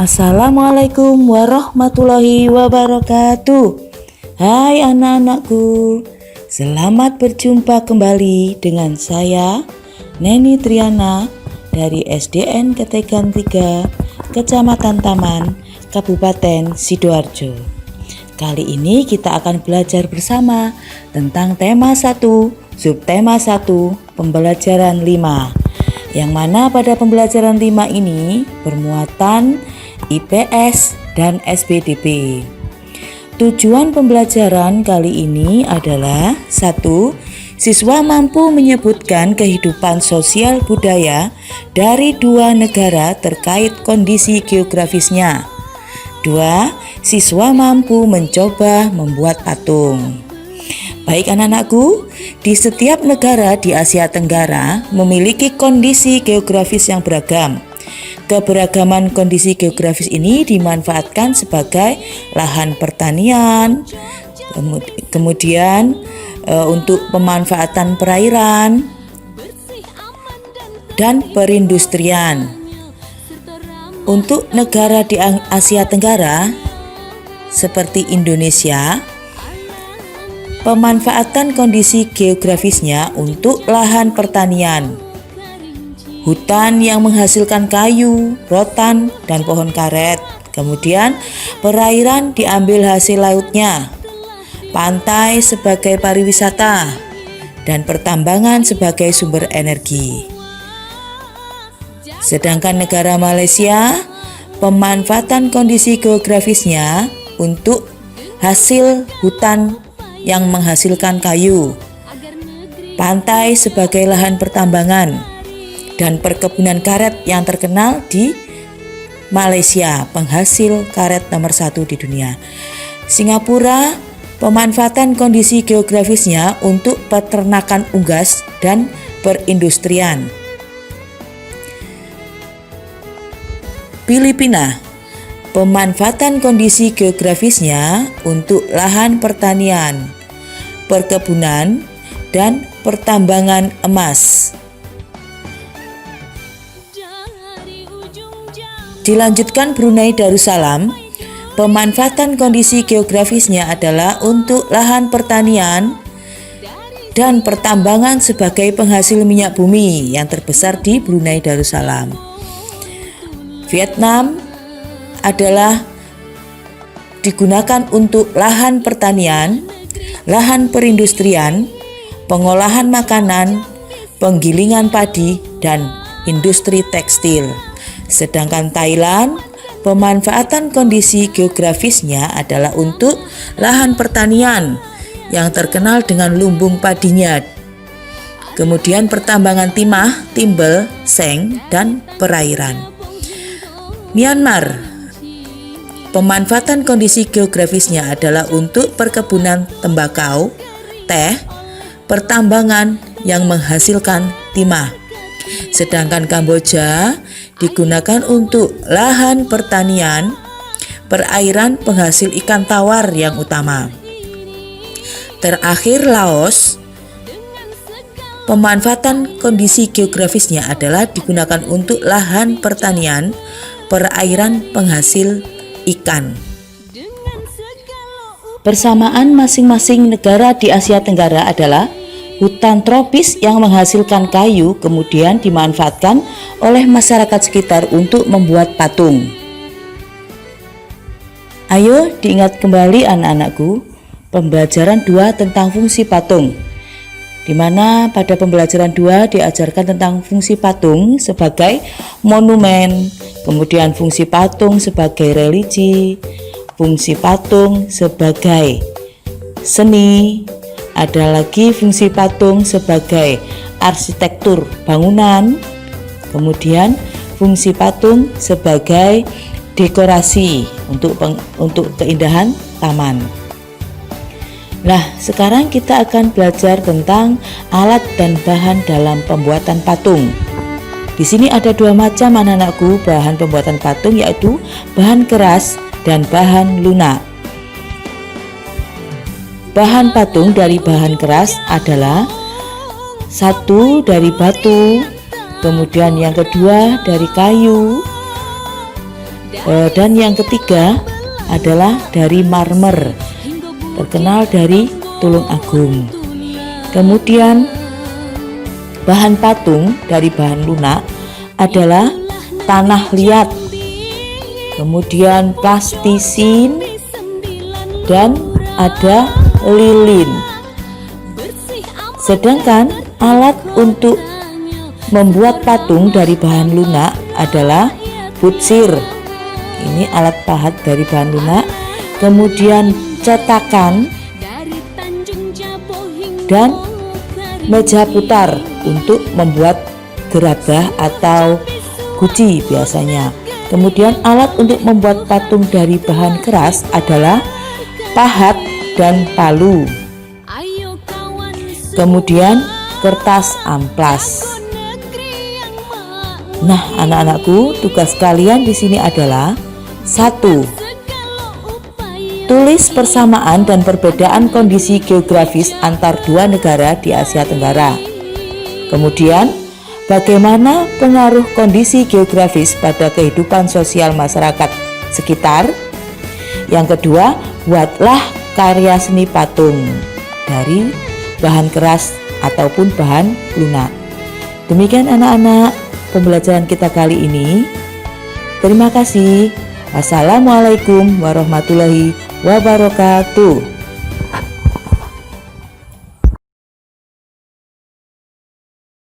Assalamualaikum warahmatullahi wabarakatuh. Hai anak-anakku, selamat berjumpa kembali dengan saya Neni Triana dari SDN Ketegan 3, Kecamatan Taman, Kabupaten Sidoarjo. Kali ini kita akan belajar bersama tentang tema 1, subtema 1, pembelajaran 5. Yang mana pada pembelajaran 5 ini bermuatan IPS dan SPDP. Tujuan pembelajaran kali ini adalah 1. Siswa mampu menyebutkan kehidupan sosial budaya dari 2 negara terkait kondisi geografisnya. 2. Siswa mampu mencoba membuat patung. Baik anak-anakku, di setiap negara di Asia Tenggara memiliki kondisi geografis yang beragam. Keberagaman kondisi geografis ini dimanfaatkan sebagai lahan pertanian, kemudian untuk pemanfaatan perairan dan perindustrian. Untuk negara di Asia Tenggara seperti Indonesia, pemanfaatan kondisi geografisnya untuk lahan pertanian, hutan yang menghasilkan kayu, rotan, dan pohon karet. Kemudian perairan diambil hasil lautnya, pantai sebagai pariwisata, dan pertambangan sebagai sumber energi. Sedangkan negara Malaysia, pemanfaatan kondisi geografisnya untuk hasil hutan yang menghasilkan kayu, pantai sebagai lahan pertambangan, dan perkebunan karet yang terkenal di Malaysia, penghasil karet nomor 1 di dunia. Singapura, pemanfaatan kondisi geografisnya untuk peternakan unggas dan perindustrian. Filipina, pemanfaatan kondisi geografisnya untuk lahan pertanian, perkebunan, dan pertambangan emas. Dilanjutkan Brunei Darussalam, pemanfaatan kondisi geografisnya adalah untuk lahan pertanian dan pertambangan sebagai penghasil minyak bumi yang terbesar di Brunei Darussalam. Vietnam adalah digunakan untuk lahan pertanian, lahan perindustrian, pengolahan makanan, penggilingan padi, dan industri tekstil. Sedangkan Thailand, pemanfaatan kondisi geografisnya adalah untuk lahan pertanian yang terkenal dengan lumbung padinya, kemudian pertambangan timah, timbel, seng, dan perairan. Myanmar, pemanfaatan kondisi geografisnya adalah untuk perkebunan tembakau, teh, pertambangan yang menghasilkan timah. Sedangkan Kamboja digunakan untuk lahan pertanian, perairan penghasil ikan tawar yang utama. Terakhir Laos, pemanfaatan kondisi geografisnya adalah digunakan untuk lahan pertanian, perairan penghasil ikan. Persamaan masing-masing negara di Asia Tenggara adalah hutan tropis yang menghasilkan kayu kemudian dimanfaatkan oleh masyarakat sekitar untuk membuat patung. Ayo diingat kembali anak-anakku, pembelajaran 2 tentang fungsi patung, di mana pada pembelajaran 2 diajarkan tentang fungsi patung sebagai monumen, kemudian fungsi patung sebagai religi, fungsi patung sebagai seni, ada lagi fungsi patung sebagai arsitektur bangunan, kemudian fungsi patung sebagai dekorasi untuk keindahan taman. Nah, sekarang kita akan belajar tentang alat dan bahan dalam pembuatan patung. Di sini ada 2 macam anak-anakku bahan pembuatan patung, yaitu bahan keras dan bahan lunak. Bahan patung dari bahan keras adalah 1 dari batu, kemudian yang kedua dari kayu, Dan yang ketiga adalah dari marmer, terkenal dari Tulungagung. Kemudian bahan patung dari bahan lunak adalah tanah liat, kemudian plastisin, dan ada lilin. Sedangkan alat untuk membuat patung dari bahan lunak adalah butsir. Ini alat pahat dari bahan lunak. Kemudian cetakan dan meja putar untuk membuat gerabah atau guci biasanya. Kemudian alat untuk membuat patung dari bahan keras adalah pahat dan palu. Kemudian kertas amplas. Nah, anak-anakku, tugas kalian di sini adalah 1. Tulis persamaan dan perbedaan kondisi geografis antar dua negara di Asia Tenggara. Kemudian, bagaimana pengaruh kondisi geografis pada kehidupan sosial masyarakat sekitar? Yang kedua, buatlah karya seni patung dari bahan keras ataupun bahan lunak. Demikian anak-anak pembelajaran kita kali ini. Terima kasih. Wassalamualaikum warahmatullahi wabarakatuh.